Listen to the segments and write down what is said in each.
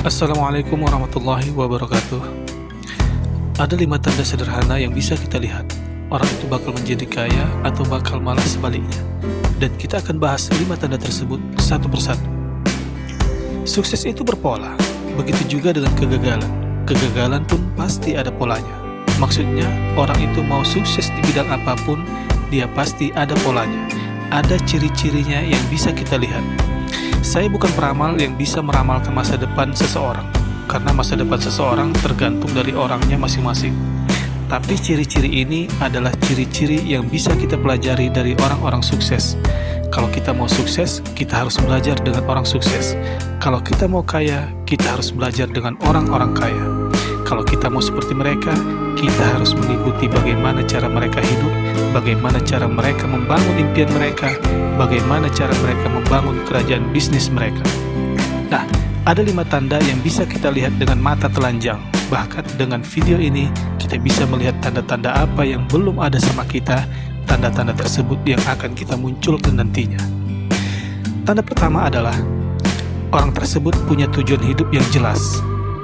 Assalamualaikum warahmatullahi wabarakatuh. Ada 5 tanda sederhana yang bisa kita lihat. Orang itu bakal menjadi kaya atau bakal malah sebaliknya. Dan kita akan bahas 5 tanda tersebut satu persatu. Sukses itu berpola. Begitu juga dengan kegagalan. Kegagalan pun pasti ada polanya. Maksudnya, orang itu mau sukses di bidang apapun, dia pasti ada polanya. Ada ciri-cirinya yang bisa kita lihat. Saya bukan peramal yang bisa meramalkan masa depan seseorang, karena masa depan seseorang tergantung dari orangnya masing-masing. Tapi ciri-ciri ini adalah ciri-ciri yang bisa kita pelajari dari orang-orang sukses. Kalau kita mau sukses, kita harus belajar dengan orang sukses. Kalau kita mau kaya, kita harus belajar dengan orang-orang kaya. Kalau kita mau seperti mereka, kita harus mengikuti bagaimana cara mereka hidup, bagaimana cara mereka membangun impian mereka, bagaimana cara mereka membangun kerajaan bisnis mereka. Nah, ada 5 tanda yang bisa kita lihat dengan mata telanjang. Bahkan dengan video ini, kita bisa melihat tanda-tanda apa yang belum ada sama kita, tanda-tanda tersebut yang akan kita munculkan nantinya. Tanda pertama adalah, orang tersebut punya tujuan hidup yang jelas.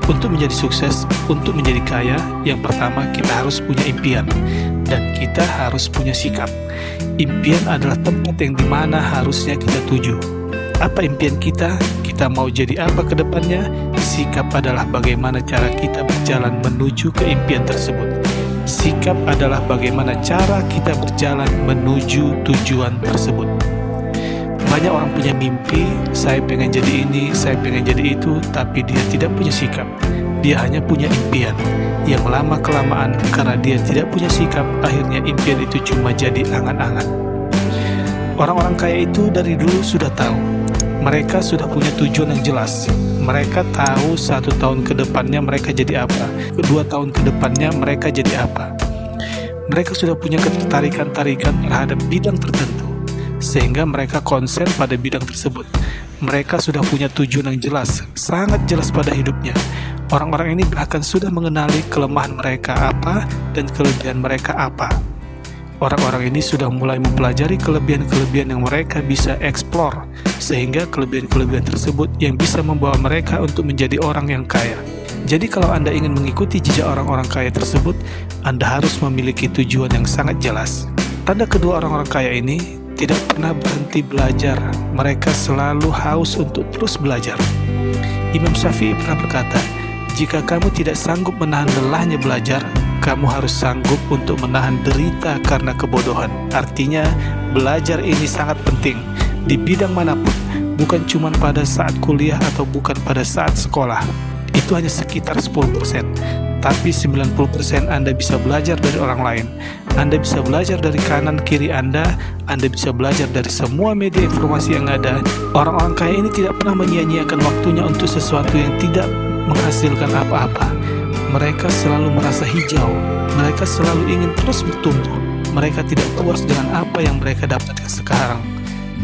Untuk menjadi sukses, untuk menjadi kaya, yang pertama kita harus punya impian. Dan kita harus punya sikap. Impian adalah tempat yang dimana harusnya kita tuju. Apa impian kita? Kita mau jadi apa ke depannya? Sikap adalah bagaimana cara kita berjalan menuju ke impian tersebut. Sikap adalah bagaimana cara kita berjalan menuju tujuan tersebut. Banyak orang punya mimpi, saya pengen jadi ini, saya pengen jadi itu, tapi dia tidak punya sikap. Dia hanya punya impian. Yang lama-kelamaan karena dia tidak punya sikap, akhirnya impian itu cuma jadi angan-angan. Orang-orang kaya itu dari dulu sudah tahu. Mereka sudah punya tujuan yang jelas. Mereka tahu 1 tahun ke depannya mereka jadi apa, 2 tahun ke depannya mereka jadi apa. Mereka sudah punya ketertarikan-tarikan terhadap bidang tertentu, sehingga mereka konsen pada bidang tersebut. Mereka sudah punya tujuan yang jelas, sangat jelas pada hidupnya. Orang-orang ini bahkan sudah mengenali kelemahan mereka apa dan kelebihan mereka apa. Orang-orang ini sudah mulai mempelajari kelebihan-kelebihan yang mereka bisa eksplor, sehingga kelebihan-kelebihan tersebut yang bisa membawa mereka untuk menjadi orang yang kaya. Jadi kalau Anda ingin mengikuti jejak orang-orang kaya tersebut, Anda harus memiliki tujuan yang sangat jelas. Tanda kedua orang-orang kaya ini tidak pernah berhenti belajar. Mereka selalu haus untuk terus belajar. Imam Syafi'i pernah berkata, jika kamu tidak sanggup menahan lelahnya belajar, kamu harus sanggup untuk menahan derita karena kebodohan. Artinya, belajar ini sangat penting di bidang manapun, bukan cuma pada saat kuliah atau bukan pada saat sekolah. Itu hanya sekitar 10%. Tapi 90% Anda bisa belajar dari orang lain. Anda bisa belajar dari kanan kiri Anda bisa belajar dari semua media informasi yang ada. Orang-orang kaya ini tidak pernah menyia-nyiakan waktunya untuk sesuatu yang tidak menghasilkan apa-apa. Mereka selalu merasa hijau. Mereka selalu ingin terus bertumbuh. Mereka tidak puas dengan apa yang mereka dapatkan sekarang,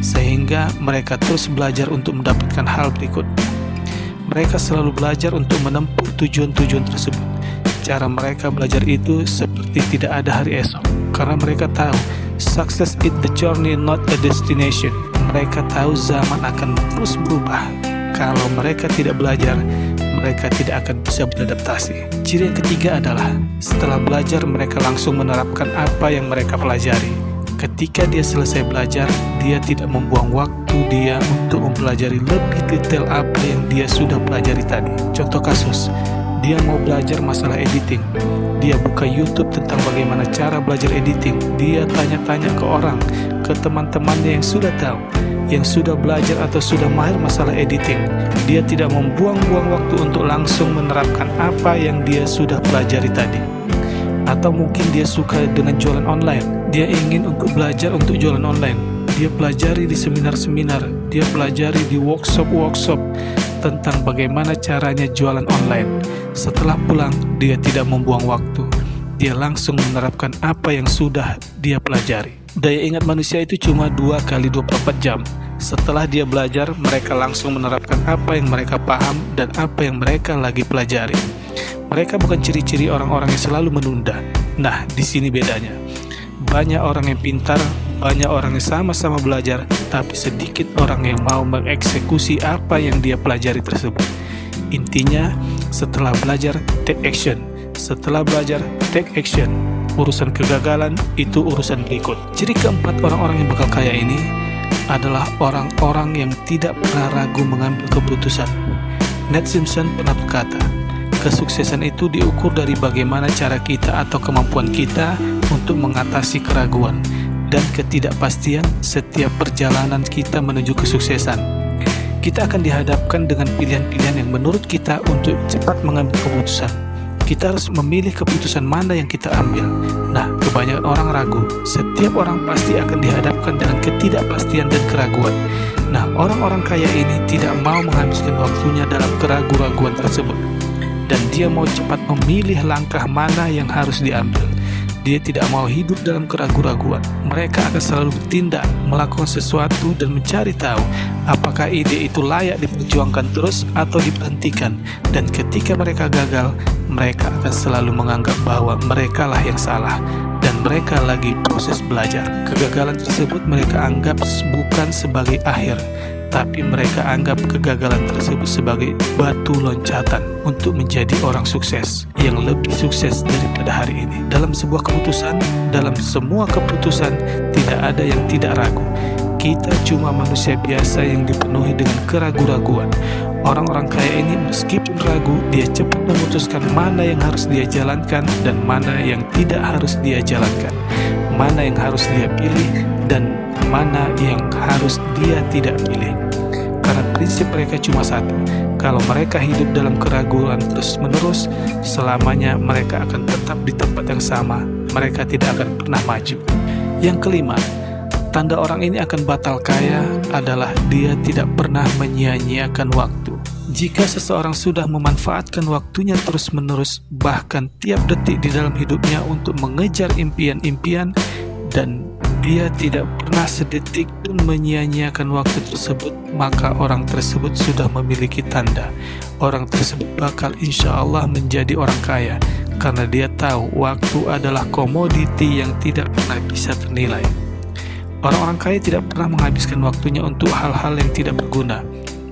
sehingga mereka terus belajar untuk mendapatkan hal berikutnya. Mereka selalu belajar untuk menempuh tujuan-tujuan tersebut. Cara mereka belajar itu seperti tidak ada hari esok, karena mereka tahu success is the journey, not a destination. Mereka tahu zaman akan terus berubah. Kalau mereka tidak belajar, mereka tidak akan bisa beradaptasi. Ciri yang ketiga adalah setelah belajar mereka langsung menerapkan apa yang mereka pelajari. Ketika dia selesai belajar, dia tidak membuang waktu dia untuk mempelajari lebih detail apa yang dia sudah pelajari tadi. Contoh kasus, dia mau belajar masalah editing. Dia buka YouTube tentang bagaimana cara belajar editing. Dia tanya-tanya ke orang, ke teman-temannya yang sudah tahu, yang sudah belajar atau sudah mahir masalah editing. Dia tidak membuang-buang waktu untuk langsung menerapkan apa yang dia sudah pelajari tadi. Atau mungkin dia suka dengan jualan online. Dia ingin untuk belajar untuk jualan online. Dia pelajari di seminar-seminar. Dia pelajari di workshop-workshop tentang bagaimana caranya jualan online. Setelah pulang, dia tidak membuang waktu. Dia langsung menerapkan apa yang sudah dia pelajari. Daya ingat manusia itu cuma 2 kali 24 jam. Setelah dia belajar, mereka langsung menerapkan apa yang mereka paham dan apa yang mereka lagi pelajari. Mereka bukan ciri-ciri orang-orang yang selalu menunda. Nah, di sini bedanya. Banyak orang yang pintar, banyak orang yang sama-sama belajar, tapi sedikit orang yang mau mengeksekusi apa yang dia pelajari tersebut. Intinya, setelah belajar, take action. Setelah belajar, take action. Urusan kegagalan itu urusan berikut. Ciri keempat orang-orang yang bakal kaya ini adalah orang-orang yang tidak pernah ragu mengambil keputusan. Ned Simpson pernah berkata, kesuksesan itu diukur dari bagaimana cara kita atau kemampuan kita untuk mengatasi keraguan dan ketidakpastian setiap perjalanan kita menuju kesuksesan. Kita akan dihadapkan dengan pilihan-pilihan yang menurut kita untuk cepat mengambil keputusan. Kita harus memilih keputusan mana yang kita ambil. Nah, kebanyakan orang ragu. Setiap orang pasti akan dihadapkan dengan ketidakpastian dan keraguan. Nah, orang-orang kaya ini tidak mau menghabiskan waktunya dalam keraguan-raguan tersebut. Dan dia mau cepat memilih langkah mana yang harus diambil. Dia tidak mau hidup dalam keraguan-raguan. Mereka akan selalu bertindak, melakukan sesuatu dan mencari tahu apakah ide itu layak diperjuangkan terus atau diberhentikan. Dan ketika mereka gagal, mereka akan selalu menganggap bahwa mereka lah yang salah dan mereka lagi proses belajar. Kegagalan tersebut mereka anggap bukan sebagai akhir, tapi mereka anggap kegagalan tersebut sebagai batu loncatan untuk menjadi orang sukses yang lebih sukses daripada hari ini. Dalam sebuah keputusan, dalam semua keputusan, tidak ada yang tidak ragu. Kita cuma manusia biasa yang dipenuhi dengan keraguan-raguan. Orang-orang kaya ini meskipun ragu, dia cepat memutuskan mana yang harus dia jalankan dan mana yang tidak harus dia jalankan, mana yang harus dia pilih dan mana yang harus dia tidak pilih. Karena prinsip mereka cuma satu, kalau mereka hidup dalam keraguan terus-menerus, selamanya mereka akan tetap di tempat yang sama, mereka tidak akan pernah maju. Yang kelima, tanda orang ini akan batal kaya adalah dia tidak pernah menyia-nyiakan waktu. Jika seseorang sudah memanfaatkan waktunya terus-menerus, bahkan tiap detik di dalam hidupnya untuk mengejar impian-impian, dan dia tidak pernah sedetik pun menyia-nyiakan waktu tersebut, maka orang tersebut sudah memiliki tanda. Orang tersebut bakal insya Allah menjadi orang kaya, karena dia tahu waktu adalah komoditi yang tidak pernah bisa ternilai. Orang-orang kaya tidak pernah menghabiskan waktunya untuk hal-hal yang tidak berguna.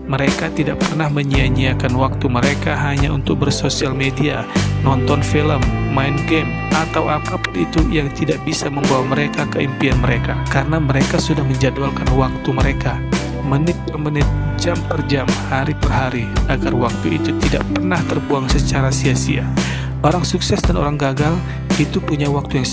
Mereka tidak pernah menyia-nyiakan waktu mereka hanya untuk bersosial media, nonton film, main game, atau apapun itu yang tidak bisa membawa mereka ke impian mereka. Karena mereka sudah menjadwalkan waktu mereka, menit per menit, jam per jam, hari per hari, agar waktu itu tidak pernah terbuang secara sia-sia. Orang sukses dan orang gagal itu punya waktu yang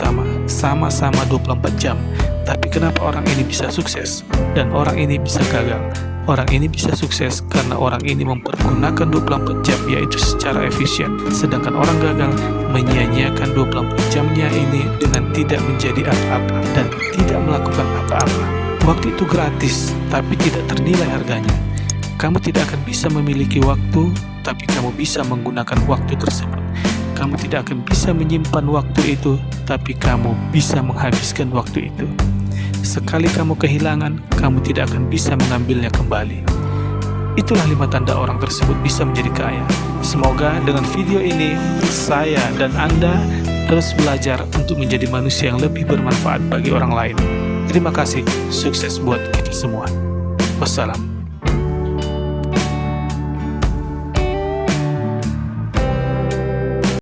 sama-sama 24 jam. Tapi kenapa orang ini bisa sukses dan orang ini bisa gagal? Orang ini bisa sukses karena orang ini mempergunakan 24 jam, yaitu secara efisien. Sedangkan orang gagal menyia-nyiakan 24 jamnya ini dengan tidak menjadi apa-apa dan tidak melakukan apa-apa. Waktu itu gratis, tapi tidak ternilai harganya. Kamu tidak akan bisa memiliki waktu, tapi kamu bisa menggunakan waktu tersebut. Kamu tidak akan bisa menyimpan waktu itu, tapi kamu bisa menghabiskan waktu itu. Sekali kamu kehilangan, kamu tidak akan bisa mengambilnya kembali. Itulah 5 tanda orang tersebut bisa menjadi kaya. Semoga dengan video ini, saya dan Anda terus belajar untuk menjadi manusia yang lebih bermanfaat bagi orang lain. Terima kasih, sukses buat kita semua. Wassalam.